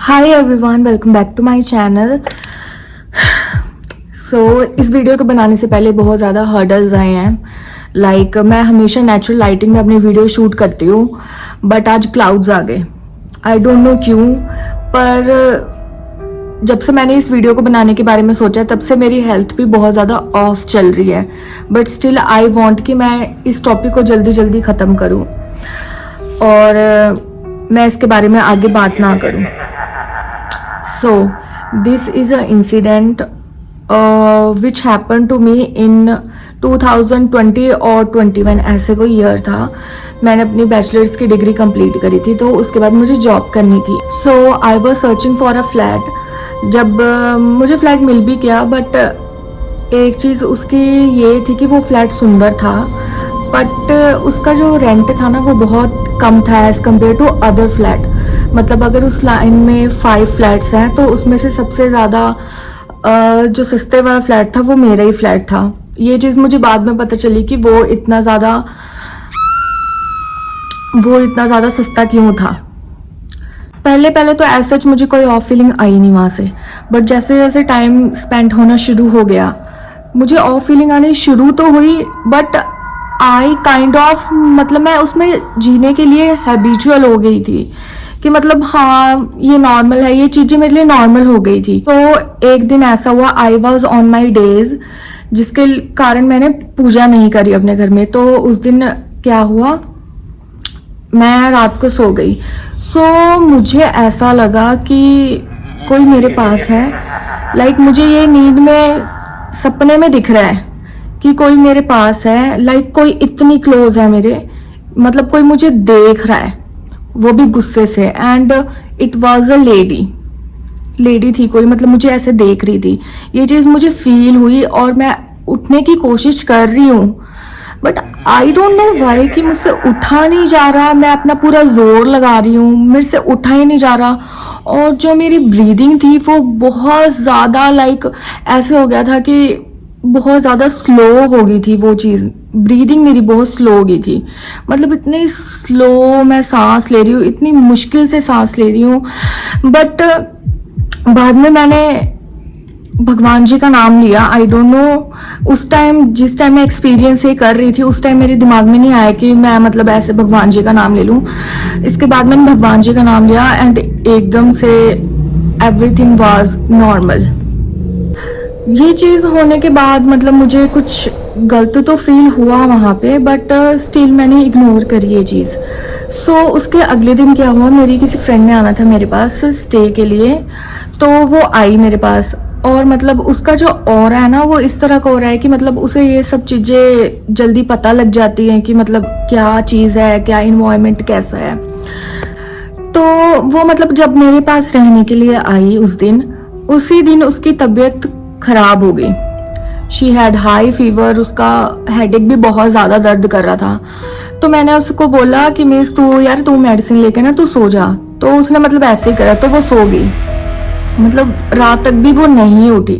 Hi everyone, welcome back to my channel. इस video को बनाने से पहले बहुत ज़्यादा हर्डल्स आए हैं। मैं हमेशा नेचुरल लाइटिंग में अपनी वीडियो शूट करती हूँ, बट आज क्लाउड्स आ गए। आई डोंट नो क्यों, पर जब से मैंने इस वीडियो को बनाने के बारे में सोचा तब से मेरी हेल्थ भी बहुत ज़्यादा ऑफ चल रही है। बट स्टिल आई वॉन्ट कि मैं इस टॉपिक को जल्दी जल्दी ख़त्म करूँ और मैं इसके बारे में आगे बात ना करूँ। So this is an incident which happened to me in 2020 और 21, ऐसे कोई ईयर था। मैंने अपनी बैचलर्स की डिग्री कंप्लीट करी थी, तो उसके बाद मुझे जॉब करनी थी। So I was searching for a flat. जब मुझे फ्लैट मिल भी गया, बट एक चीज़ उसकी ये थी कि वो फ्लैट सुंदर था, बट उसका जो रेंट था ना वो बहुत कम था as compare to other flat. मतलब अगर उस लाइन में 5 फ्लैट्स हैं तो उसमें से सबसे ज़्यादा जो सस्ते वाला फ्लैट था वो मेरा ही फ्लैट था। ये चीज़ मुझे बाद में पता चली कि वो इतना ज़्यादा सस्ता क्यों था। पहले तो एज सच मुझे कोई ऑफ फीलिंग आई नहीं वहाँ से, बट जैसे जैसे टाइम स्पेंड होना शुरू हो गया मुझे ऑफ फीलिंग आनी शुरू तो हुई, बट आई काइंड ऑफ मतलब मैं उसमें जीने के लिए हैबिचुअल हो गई थी कि मतलब हाँ ये नॉर्मल है, ये चीज़ें मेरे लिए नॉर्मल हो गई थी। तो एक दिन ऐसा हुआ, I was on my days, जिसके कारण मैंने पूजा नहीं करी अपने घर में। तो उस दिन क्या हुआ, मैं रात को सो गई। मुझे ऐसा लगा कि कोई मेरे पास है। मुझे ये नींद में सपने में दिख रहा है कि कोई मेरे पास है, कोई इतनी क्लोज है मेरे, मतलब कोई मुझे देख रहा है, वो भी गुस्से से। And it was a lady थी कोई, मतलब मुझे ऐसे देख रही थी। ये चीज़ मुझे फील हुई और मैं उठने की कोशिश कर रही हूँ, but I don't know why कि मुझसे उठा नहीं जा रहा। मैं अपना पूरा जोर लगा रही हूँ, मेरे से उठा ही नहीं जा रहा। और जो मेरी ब्रीदिंग थी वो बहुत ज़्यादा ऐसे हो गया था कि बहुत ज़्यादा स्लो हो गई थी वो चीज़। ब्रीदिंग मेरी बहुत स्लो हो गई थी, मतलब इतनी स्लो मैं सांस ले रही हूँ, इतनी मुश्किल से सांस ले रही हूँ। बट बाद में मैंने भगवान जी का नाम लिया। आई डोंट नो उस टाइम, जिस टाइम मैं एक्सपीरियंस ये कर रही थी उस टाइम मेरे दिमाग में नहीं आया कि मैं मतलब ऐसे भगवान जी का नाम ले लूँ। इसके बाद मैंने भगवान जी का नाम लिया एंड एकदम से एवरीथिंग वाज नॉर्मल। ये चीज़ होने के बाद मतलब मुझे कुछ गलत तो फील हुआ वहाँ पे, बट स्टिल मैंने इग्नोर करी ये चीज़। उसके अगले दिन क्या हुआ, मेरी किसी फ्रेंड ने आना था मेरे पास स्टे के लिए, तो वो आई मेरे पास। और मतलब उसका जो ऑरा है ना वो इस तरह का ऑरा है कि मतलब उसे ये सब चीज़ें जल्दी पता लग जाती हैं कि मतलब क्या चीज़ है, क्या इन्वायरमेंट कैसा है। तो वो मतलब जब मेरे पास रहने के लिए आई उसी दिन उसकी तबीयत खराब हो गई। शी हैड हाई फीवर, उसका हेडेक भी बहुत ज़्यादा दर्द कर रहा था। तो मैंने उसको बोला कि मिस तू मेडिसिन लेके ना तू सो जा। तो उसने मतलब ऐसे ही करा, तो वो सो गई। मतलब रात तक भी वो नहीं उठी।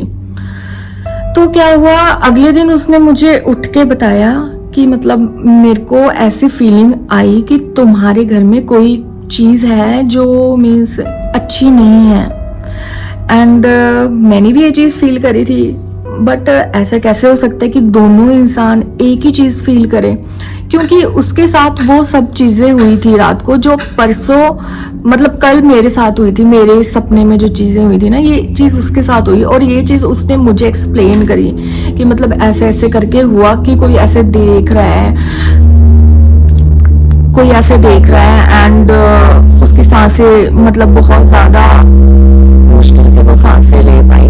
तो क्या हुआ, अगले दिन उसने मुझे उठ के बताया कि मतलब मेरे को ऐसी फीलिंग आई कि तुम्हारे घर में कोई चीज़ है जो मीन्स अच्छी नहीं है। एंड मैंने भी ये चीज़ फील करी थी, बट ऐसा कैसे हो सकता है कि दोनों इंसान एक ही चीज़ फील करें, क्योंकि उसके साथ वो सब चीज़ें हुई थी रात को जो परसों मतलब कल मेरे साथ हुई थी। मेरे सपने में जो चीज़ें हुई थी ना, ये चीज़ उसके साथ हुई। और ये चीज़ उसने मुझे एक्सप्लेन करी कि मतलब ऐसे ऐसे करके हुआ कि कोई ऐसे देख रहा है, कोई ऐसे देख रहा है। एंड उसकी सांसें मतलब बहुत ज़्यादा मुश्किल से वो सांसें ले पाई।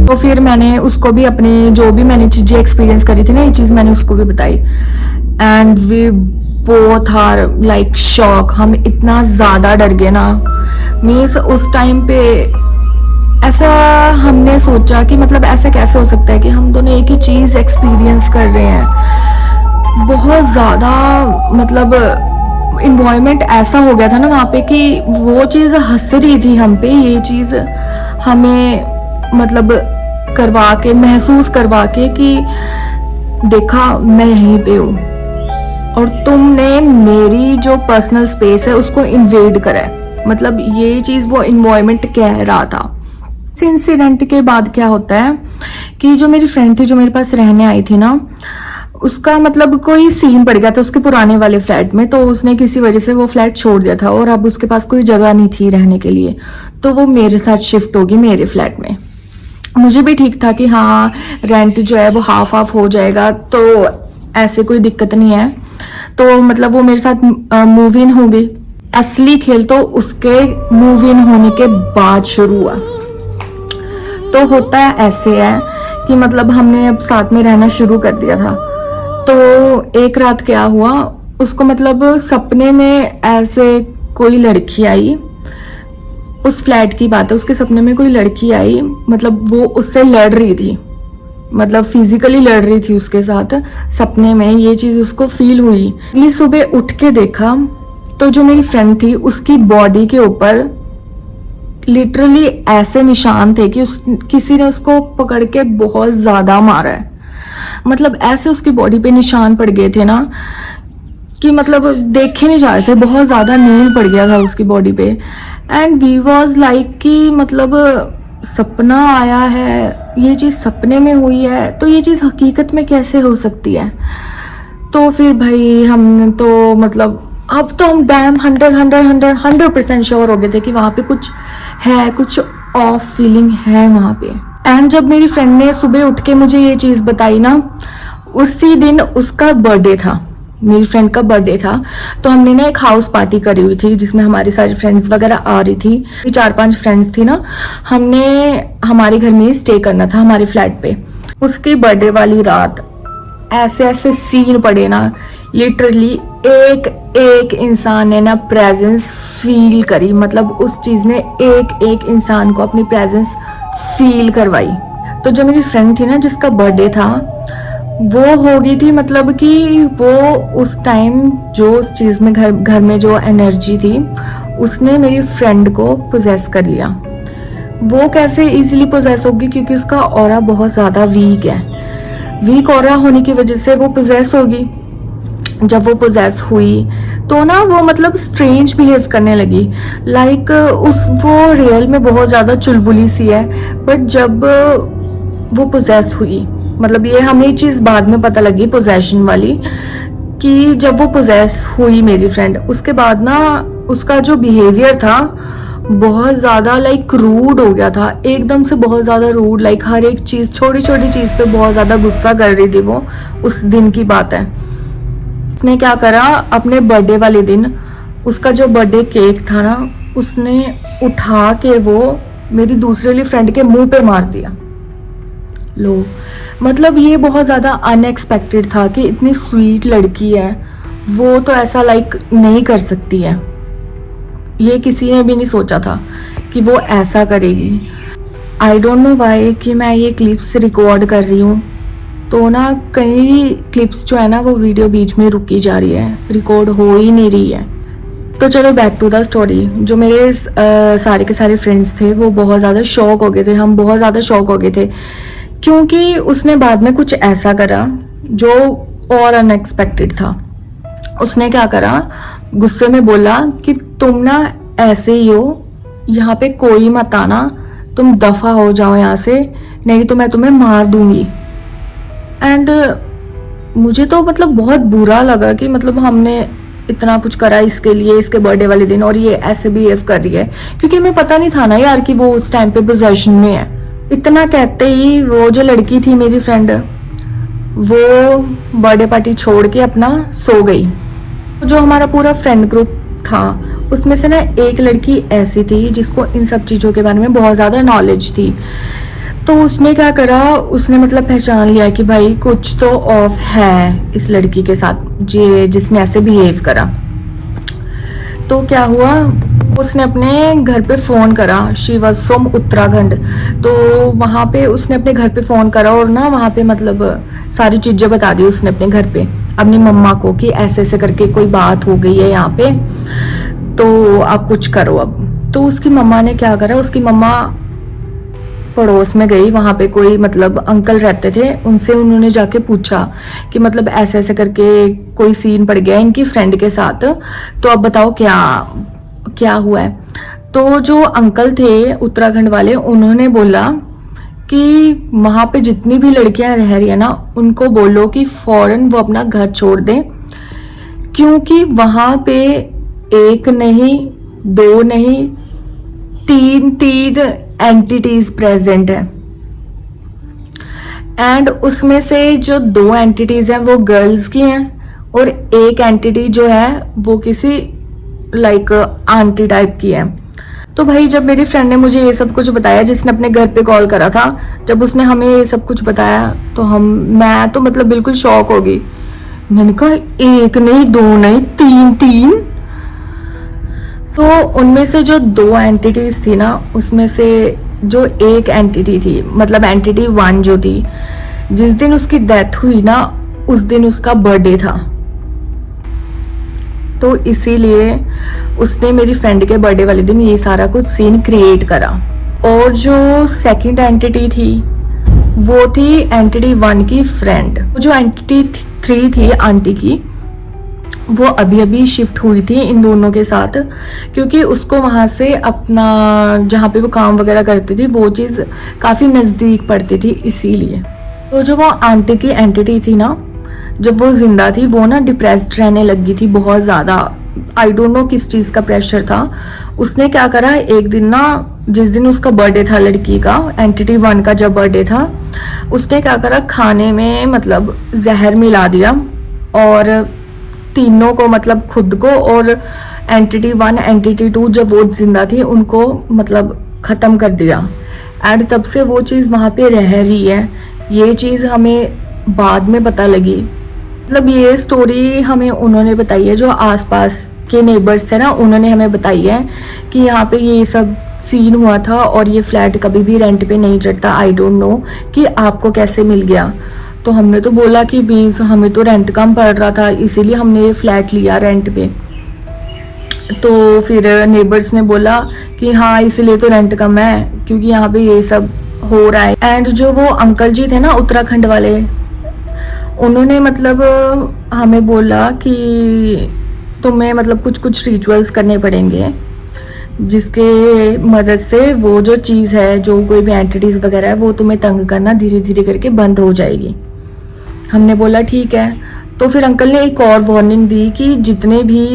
तो फिर मैंने उसको भी अपनी जो भी मैंने चीज़ें एक्सपीरियंस करी थी ना, ये चीज़ मैंने उसको भी बताई। And we both are shock. हम इतना ज़्यादा डर गए ना, मीन्स उस टाइम पे ऐसा हमने सोचा कि मतलब ऐसा कैसे हो सकता है कि हम दोनों एक ही चीज़ एक्सपीरियंस कर रहे हैं। बहुत ज़्यादा मतलब इन्वायरमेंट ऐसा हो गया था ना वहाँ पे कि वो चीज़ हंस रही थी हम पे। ये चीज़ हमें मतलब करवा के, महसूस करवा के कि देखा मैं यहीं पे हूँ और तुमने मेरी जो पर्सनल स्पेस है उसको इन्वेड करा है। मतलब ये चीज़ वो इन्वायरमेंट कह रहा था। इस इंसिडेंट के बाद क्या होता है कि जो मेरी फ्रेंड थी जो मेरे पास रहने आई थी ना, उसका मतलब कोई सीन पड़ गया था उसके पुराने वाले फ्लैट में, तो उसने किसी वजह से वो फ्लैट छोड़ दिया था और अब उसके पास कोई जगह नहीं थी रहने के लिए, तो वो मेरे साथ शिफ्ट होगी मेरे फ्लैट में। मुझे भी ठीक था कि हाँ रेंट जो है वो हाफ हाफ हो जाएगा, तो ऐसे कोई दिक्कत नहीं है। तो मतलब वो मेरे साथ मूव इन हो गई। असली खेल तो उसके मूव इन होने के बाद शुरू हुआ। तो होता है ऐसे है कि मतलब हमने अब साथ में रहना शुरू कर दिया था। तो एक रात क्या हुआ, उसको मतलब सपने में ऐसे कोई लड़की आई, उस फ्लैट की बात है, उसके सपने में कोई लड़की आई, मतलब वो उससे लड़ रही थी, मतलब फिजिकली लड़ रही थी उसके साथ सपने में, ये चीज उसको फील हुई। अगली सुबह उठ के देखा तो जो मेरी फ्रेंड थी उसकी बॉडी के ऊपर लिटरली ऐसे निशान थे कि किसी ने उसको पकड़ के बहुत ज्यादा मारा है। मतलब ऐसे उसकी बॉडी पे निशान पड़ गए थे ना कि मतलब देखे नहीं जा रहे थे, बहुत ज्यादा नील पड़ गया था उसकी बॉडी पे। एंड वी वाज लाइक कि मतलब सपना आया है, ये चीज सपने में हुई है, तो ये चीज हकीकत में कैसे हो सकती है। तो फिर भाई हमने तो मतलब अब तो हम डैम 100% श्योर हो गए थे कि वहां पे कुछ है, कुछ ऑफ फीलिंग है वहां पे। एंड जब मेरी फ्रेंड ने सुबह उठ के मुझे ये चीज बताई ना, उसी दिन उसका बर्थडे था, मेरी फ्रेंड का बर्थडे था। तो हमने ना एक हाउस पार्टी करी हुई थी जिसमें हमारी सारी फ्रेंड्स वगैरह आ रही थी, 4-5 फ्रेंड्स थी ना। हमने हमारे घर में स्टे करना था हमारे फ्लैट पे। उसकी बर्थडे वाली रात ऐसे ऐसे सीन पड़े ना, लिटरली एक एक इंसान ने ना प्रेजेंस फील करी, मतलब उस चीज ने एक एक इंसान को अपनी प्रेजेंस फील करवाई। तो जो मेरी फ्रेंड थी ना जिसका बर्थडे था, वो हो गई थी मतलब कि वो उस टाइम जो उस चीज में घर में जो एनर्जी थी उसने मेरी फ्रेंड को पोजेस कर लिया। वो कैसे इजीली पोजेस होगी, क्योंकि उसका ऑरा बहुत ज्यादा वीक है। वीक ऑरा होने की वजह से वो पोजेस होगी। जब वो पोजेस हुई तो ना वो मतलब स्ट्रेंज बिहेव करने लगी, लाइक वो रियल में बहुत ज्यादा चुलबुली सी है, बट जब वो पोजेस हुई, मतलब ये हमें ये चीज बाद में पता लगी पोजेशन वाली, कि जब वो पोजेस हुई मेरी फ्रेंड, उसके बाद ना उसका जो बिहेवियर था बहुत ज्यादा लाइक रूड हो गया था, एकदम से बहुत ज्यादा रूड, लाइक हर एक चीज छोटी छोटी चीज पे बहुत ज्यादा गुस्सा कर रही थी वो। उस दिन की बात है। उसने क्या करा, अपने बर्थडे वाले दिन उसका जो बर्थडे केक था ना, उसने उठा के वो मेरी दूसरी वाली फ्रेंड के मुंह पे मार दिया। लो, मतलब ये बहुत ज्यादा अनएक्सपेक्टेड था कि इतनी स्वीट लड़की है वो तो ऐसा लाइक नहीं कर सकती है। ये किसी ने भी नहीं सोचा था कि वो ऐसा करेगी। आई डोंट नो वाई कि मैं ये क्लिप्स रिकॉर्ड कर रही हूँ, तो ना कई क्लिप्स जो है ना वो वीडियो बीच में रुकी जा रही है, रिकॉर्ड हो ही नहीं रही है। तो चलो बैक टू द स्टोरी। जो मेरे सारे के सारे फ्रेंड्स थे वो बहुत ज़्यादा शॉक हो गए थे, हम बहुत ज़्यादा शॉक हो गए थे, क्योंकि उसने बाद में कुछ ऐसा करा जो और अनएक्सपेक्टेड था। उसने क्या करा, गुस्से में बोला कि तुम ना ऐसे ही हो, यहाँ पे कोई मत आना, तुम दफा हो जाओ यहाँ से, नहीं तो मैं तुम्हें मार दूंगी। एंड मुझे तो मतलब बहुत बुरा लगा कि मतलब हमने इतना कुछ करा इसके लिए, इसके बर्थडे वाले दिन, और ये ऐसे बिहेव कर रही है, क्योंकि हमें पता नहीं था ना यार कि वो उस टाइम पे पोजेशन में है। इतना कहते ही वो जो लड़की थी मेरी फ्रेंड, वो बर्थडे पार्टी छोड़ के अपना सो गई। जो हमारा पूरा फ्रेंड ग्रुप था उसमें से ना एक लड़की ऐसी थी जिसको इन सब चीज़ों के बारे में बहुत ज़्यादा नॉलेज थी। तो उसने क्या करा, उसने मतलब पहचान लिया कि भाई कुछ तो ऑफ है इस लड़की के साथ जिसने ऐसे बिहेव करा। तो क्या हुआ, उसने अपने घर पे फ़ोन करा। She was from Uttarakhand. तो वहाँ पे उसने अपने घर पे फ़ोन करा और ना वहाँ पे मतलब सारी चीज़ें बता दी उसने अपने घर पे अपनी मम्मा को कि ऐसे ऐसे करके कोई बात हो गई है यहाँ पे, तो आप कुछ करो अब। तो उसकी मम्मा ने क्या करा, उसकी मम्मा पड़ोस में गई, वहाँ पे कोई मतलब अंकल रहते थे, उनसे उन्होंने जाके पूछा कि मतलब ऐसे ऐसे करके कोई सीन पड़ गया इनकी फ्रेंड के साथ, तो अब बताओ क्या क्या हुआ है। तो जो अंकल थे उत्तराखंड वाले, उन्होंने बोला कि वहाँ पे जितनी भी लड़कियां रह रही है ना, उनको बोलो कि फौरन वो अपना घर छोड़ दें, क्योंकि वहाँ पे एक नहीं, दो नहीं, तीन तीन एंटिटीज प्रेजेंट है। एंड उसमें से जो 2 एंटिटीज हैं वो गर्ल्स की हैं, और एक एंटिटी जो है वो किसी लाइक आंटी टाइप की है। तो भाई जब मेरी फ्रेंड ने मुझे ये सब कुछ बताया, जिसने अपने घर पे कॉल करा था, जब उसने हमें ये सब कुछ बताया तो मैं तो मतलब बिल्कुल शॉक हो गई। मैंने कहा एक नहीं, 2 नहीं, 3। तो उनमें से जो 2 एंटिटीज थी ना, उसमें से जो एक एंटिटी थी, मतलब एंटिटी 1 जो थी, जिस दिन उसकी डेथ हुई ना, उस दिन उसका बर्थडे था। तो इसीलिए उसने मेरी फ्रेंड के बर्थडे वाले दिन ये सारा कुछ सीन क्रिएट करा। और जो सेकंड एंटिटी थी वो थी एंटिटी 1 की फ्रेंड। जो एंटिटी 3 थी आंटी की, वो अभी अभी शिफ्ट हुई थी इन दोनों के साथ, क्योंकि उसको वहाँ से अपना जहाँ पे वो काम वगैरह करती थी वो चीज़ काफ़ी नज़दीक पड़ती थी, इसीलिए। तो जो वो आंटी की एंटिटी थी ना, जब वो जिंदा थी, वो ना डिप्रेस्ड रहने लगी थी बहुत ज़्यादा। आई डोंट नो किस चीज़ का प्रेशर था। उसने क्या करा, एक दिन ना, जिस दिन उसका बर्थडे था लड़की का, एंटिटी 1 का जब बर्थडे था, उसने क्या करा, खाने में मतलब जहर मिला दिया, और तीनों को, मतलब खुद को और एंटिटी 1 एंटिटी 2 जब वो जिंदा थी, उनको मतलब ख़त्म कर दिया। एंड तब से वो चीज़ वहाँ पे रह रही है। ये चीज़ हमें बाद में पता लगी, मतलब ये स्टोरी हमें उन्होंने बताई है, जो आसपास के नेबर्स थे ना, उन्होंने हमें बताई है कि यहाँ पे ये सब सीन हुआ था, और ये फ्लैट कभी भी रेंट पे नहीं चढ़ता। आई डोंट नो कि आपको कैसे मिल गया। तो हमने तो बोला कि बीस हमें तो रेंट कम पड़ रहा था, इसीलिए हमने ये फ्लैट लिया रेंट पे। तो फिर नेबर्स ने बोला कि हाँ, इसलिए तो रेंट कम है, क्योंकि यहाँ पे ये सब हो रहा है। एंड जो वो अंकल जी थे ना उत्तराखंड वाले, उन्होंने मतलब हमें बोला कि तुम्हें मतलब कुछ कुछ रिचुअल्स करने पड़ेंगे, जिसके मदद से वो जो चीज़ है, जो कोई भी एंटिटीज़ वगैरह है, वो तुम्हें तंग करना धीरे धीरे करके बंद हो जाएगी। हमने बोला ठीक है। तो फिर अंकल ने एक और वार्निंग दी कि जितने भी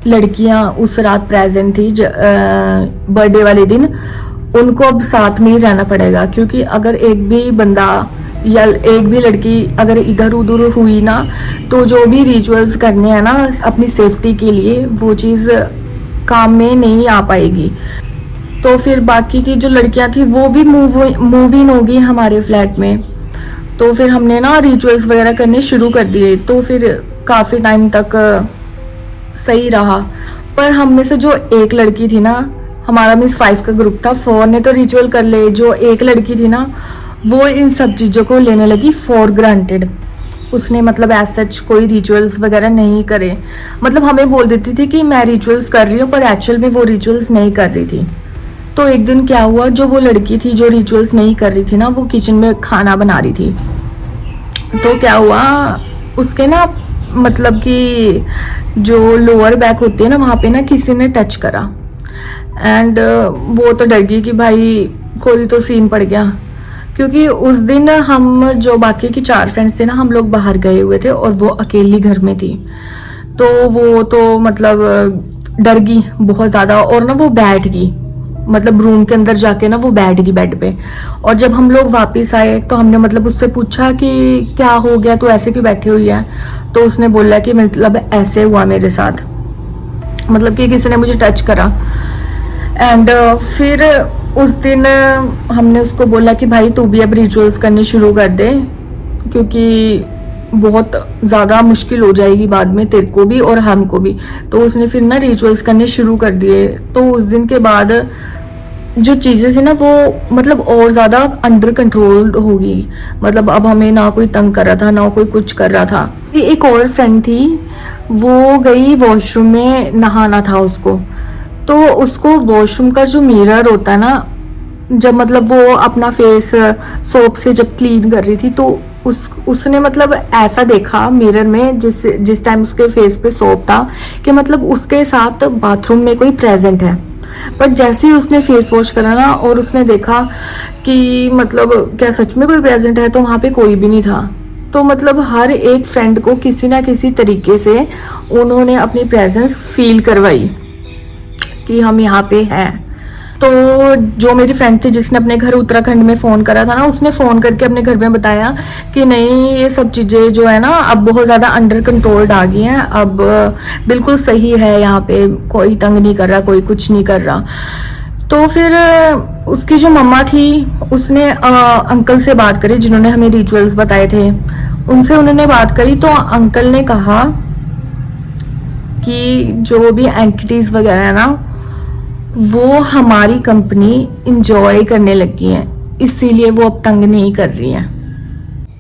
लड़कियां उस रात प्रेजेंट थी बर्थडे वाले दिन, उनको अब साथ में ही रहना पड़ेगा, क्योंकि अगर एक भी बंदा या एक भी लड़की अगर इधर उधर हुई ना, तो जो भी रिचुअल्स करने हैं ना अपनी सेफ्टी के लिए, वो चीज़ काम में नहीं आ पाएगी। तो फिर बाकी की जो लड़कियां थी वो भी मूव इन होगी हमारे फ्लैट में। तो फिर हमने ना रिचुअल्स वगैरह करने शुरू कर दिए। तो फिर काफ़ी टाइम तक सही रहा। पर हम में से जो एक लड़की थी ना, हमारा मिस 5 का ग्रुप था, 4 ने तो रिचुअल कर ले, जो एक लड़की थी ना, वो इन सब चीज़ों को लेने लगी फॉर ग्रांटेड। उसने मतलब एज सच कोई रिचुअल्स वगैरह नहीं करे, मतलब हमें बोल देती थी कि मैं रिचुअल्स कर रही हूँ, पर एक्चुअल में वो रिचुअल्स नहीं कर रही थी। तो एक दिन क्या हुआ, जो वो लड़की थी जो रिचुअल्स नहीं कर रही थी ना, वो किचन में खाना बना रही थी। तो क्या हुआ, उसके ना मतलब कि जो लोअर बैक होती है ना, वहाँ पे ना किसी ने टच करा। एंड वो तो डर गई कि भाई कोई तो सीन पड़ गया, क्योंकि उस दिन हम जो बाकी की 4 फ्रेंड्स थे ना, हम लोग बाहर गए हुए थे और वो अकेली घर में थी। तो वो तो मतलब डर गई बहुत ज़्यादा, और ना वो बैठ गई, मतलब रूम के अंदर जाके ना वो बैठ गई बेड पे। और जब हम लोग वापस आए तो हमने मतलब उससे पूछा कि क्या हो गया, तो ऐसे क्यों बैठी हुई है। तो उसने बोला कि मतलब ऐसे हुआ मेरे साथ, मतलब कि किसी ने मुझे टच करा। एंड फिर उस दिन हमने उसको बोला कि भाई तू भी अब रिचुअल्स करने शुरू कर दे, क्योंकि बहुत ज़्यादा मुश्किल हो जाएगी बाद में तेरे को भी और हमको भी। तो उसने फिर ना रिचुअल्स करने शुरू कर दिए। तो उस दिन के बाद जो चीज़ें थी ना, वो मतलब और ज़्यादा अंडर कंट्रोल होगी। मतलब अब हमें ना कोई तंग कर रहा था, ना कोई कुछ कर रहा था। एक और फ्रेंड थी, वो गई वॉशरूम में, नहाना था उसको। तो उसको वॉशरूम का जो मिरर होता है ना, जब मतलब वो अपना फेस सोप से जब क्लीन कर रही थी, तो उसने मतलब ऐसा देखा मिरर में जिस टाइम उसके फेस पे सोप था कि मतलब उसके साथ बाथरूम में कोई प्रेजेंट है। बट जैसे ही उसने फेस वॉश करा ना और उसने देखा कि मतलब क्या सच में कोई प्रेजेंट है, तो वहाँ पे कोई भी नहीं था। तो मतलब हर एक फ्रेंड को किसी ना किसी तरीके से उन्होंने अपनी प्रेजेंस फील करवाई कि हम यहाँ पे हैं। तो जो मेरी फ्रेंड थी जिसने अपने घर उत्तराखंड में फ़ोन करा था ना, उसने फ़ोन करके अपने घर में बताया कि नहीं, ये सब चीज़ें जो है ना अब बहुत ज़्यादा अंडर कंट्रोल्ड आ गई हैं, अब बिल्कुल सही है, यहाँ पे कोई तंग नहीं कर रहा, कोई कुछ नहीं कर रहा। तो फिर उसकी जो मम्मा थी उसने अंकल से बात करी जिन्होंने हमें रिचुअल्स बताए थे, उनसे उन्होंने बात करी। तो अंकल ने कहा कि जो भी एंटिटीज़ वगैरह है ना, वो हमारी कंपनी इंजॉय करने लगी हैं, इसीलिए वो अब तंग नहीं कर रही हैं।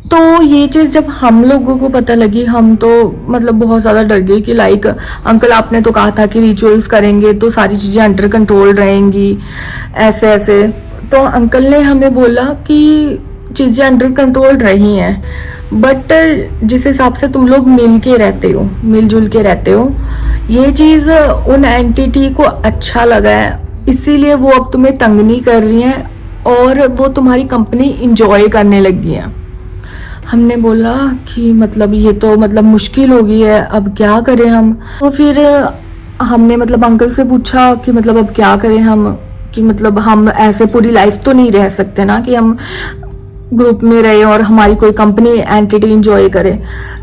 तो ये चीज़ जब हम लोगों को पता लगी, हम तो मतलब बहुत ज़्यादा डर गए कि लाइक अंकल आपने तो कहा था कि रिचुअल्स करेंगे तो सारी चीज़ें अंडर कंट्रोल रहेंगी, ऐसे ऐसे। तो अंकल ने हमें बोला कि चीज़ें अंडर कंट्रोल रही हैं, बट जिस हिसाब से तुम लोग मिलजुल के रहते हो, ये चीज़ उन एंटिटी को अच्छा लगा है, इसीलिए वो अब तुम्हें तंग नहीं कर रही हैं और वो तुम्हारी कंपनी इंजॉय करने लगी है। हमने बोला कि मतलब ये तो मतलब मुश्किल हो गई है, अब क्या करें हम। तो फिर हमने मतलब अंकल से पूछा कि मतलब अब क्या करें हम, कि मतलब हम ऐसे पूरी लाइफ तो नहीं रह सकते ना कि हम ग्रुप में रहे और हमारी कोई कंपनी एंटिटी इंजॉय करे।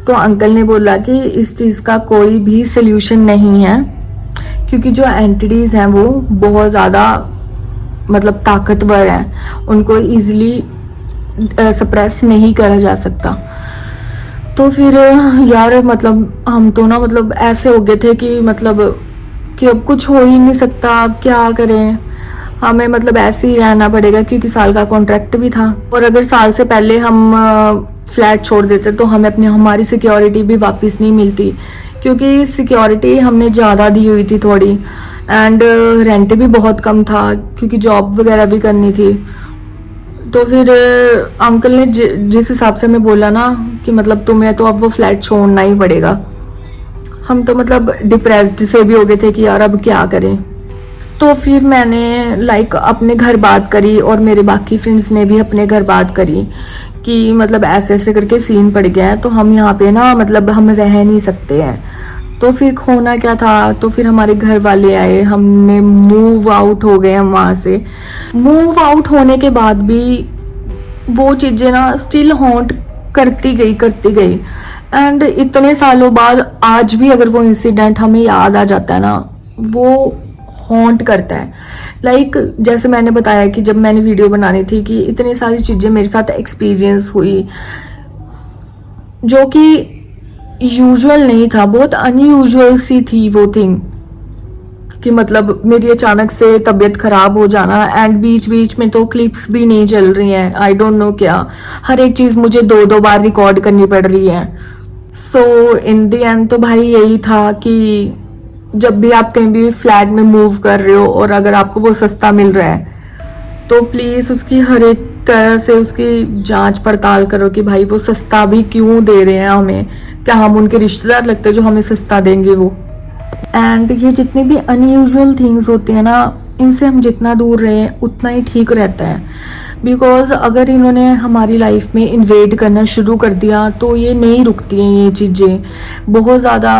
तो अंकल ने बोला कि इस चीज़ का कोई भी सल्यूशन नहीं है, क्योंकि जो एंटिटीज़ हैं वो बहुत ज़्यादा मतलब ताकतवर हैं, उनको इजीली सप्रेस नहीं करा जा सकता। तो फिर यार मतलब हम तो ना मतलब ऐसे हो गए थे कि मतलब कि अब कुछ हो ही नहीं सकता, अब क्या करें, हमें मतलब ऐसे ही रहना पड़ेगा, क्योंकि साल का कॉन्ट्रैक्ट भी था और अगर साल से पहले हम फ्लैट छोड़ देते तो हमें हमारी सिक्योरिटी भी वापस नहीं मिलती, क्योंकि सिक्योरिटी हमने ज़्यादा दी हुई थी थोड़ी, एंड रेंट भी बहुत कम था क्योंकि जॉब वगैरह भी करनी थी। तो फिर अंकल ने जिस हिसाब से हमें बोला ना कि मतलब तुम्हें तो अब वो फ्लैट छोड़ना ही पड़ेगा, हम तो मतलब डिप्रेस्ड से भी हो गए थे कि यार अब क्या करें। तो फिर मैंने लाइक अपने घर बात करी और मेरे बाकी फ्रेंड्स ने भी अपने घर बात करी कि मतलब ऐसे ऐसे करके सीन पड़ गया है, तो हम यहाँ पे ना मतलब हम रह नहीं सकते हैं। तो फिर होना क्या था, तो फिर हमारे घर वाले आए, हमने मूव आउट हो गए हम वहाँ से। मूव आउट होने के बाद भी वो चीज़ें ना स्टिल हॉन्ट करती गई एंड इतने सालों बाद आज भी अगर वो इंसिडेंट हमें याद आ जाता है ना, वो हॉन्ट करता है। लाइक जैसे मैंने बताया कि जब मैंने वीडियो बनानी थी कि इतनी सारी चीज़ें मेरे साथ एक्सपीरियंस हुई जो कि यूजुअल नहीं था, बहुत अनयूजुअल सी थी वो थिंग, कि मतलब मेरी अचानक से तबीयत खराब हो जाना एंड बीच बीच में तो क्लिप्स भी नहीं चल रही हैं, आई डोंट नो क्या, हर एक चीज़ मुझे 2-2 बार रिकॉर्ड करनी पड़ रही है। सो इन द एंड तो भाई यही था कि जब भी आप कहीं भी फ्लैट में मूव कर रहे हो और अगर आपको वो सस्ता मिल रहा है तो प्लीज़ उसकी हर एक तरह से उसकी जांच पड़ताल करो कि भाई वो सस्ता भी क्यों दे रहे हैं हमें, क्या हम उनके रिश्तेदार लगते हैं जो हमें सस्ता देंगे वो। एंड ये जितनी भी अनयूजुअल थिंग्स होती हैं ना, इनसे हम जितना दूर रहें उतना ही ठीक रहता है, बिकॉज अगर इन्होंने हमारी लाइफ में इन्वेड करना शुरू कर दिया तो ये नहीं रुकती हैं, ये चीज़ें बहुत ज़्यादा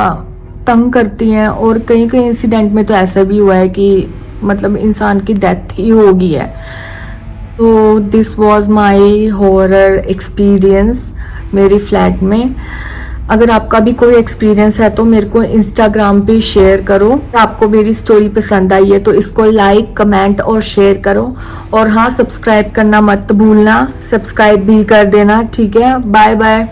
तंग करती हैं। और कई कई इंसिडेंट में तो ऐसा भी हुआ है कि मतलब इंसान की डेथ ही हो गई है। तो this was my horror experience मेरी फ्लैट में। अगर आपका भी कोई एक्सपीरियंस है तो मेरे को इंस्टाग्राम पे शेयर करो। आपको मेरी स्टोरी पसंद आई है तो इसको लाइक, कमेंट और शेयर करो। और हाँ, सब्सक्राइब करना मत भूलना, सब्सक्राइब भी कर देना, ठीक है। Bye bye.